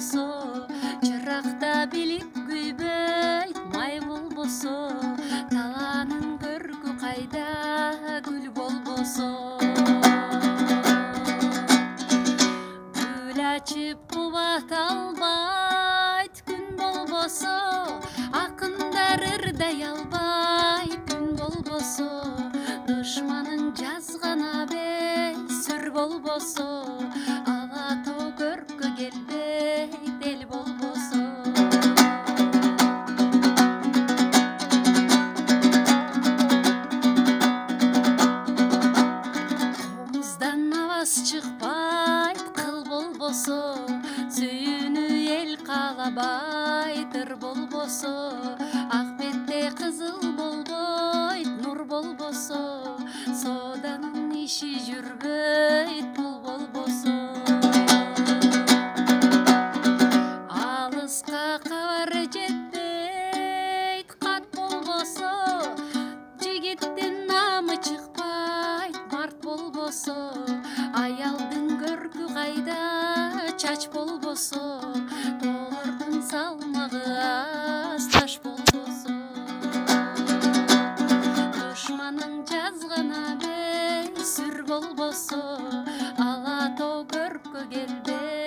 болбосо, чыракта билик күйбөйт май болбосо, талаанын көркү кайда гүл болбосо. Гүл ачып кубат албайт күн болбосо, акындар ырдай албайт күн болбосо, душманын жазган абей сүр болбосо, ала тоо көрккө келбейт эл болбосо. Комуздан абас чыкпайт кыл болбосо, сүйүүнү эл каалабайт ыр болбосо, ак бетте кызыл болбойт нур болбосо, сооданын иши жүрбөйт пул болбосо. Алыска кабар жетпейт кат болбосо, жигиттин намы чыкпайт март болбосо, аялдын көркү кайда чач болбосо, тоолордун салмагы аз таш болбосо. Душманын жазган абей сүр болбосо, ала тоо көрккө келбейт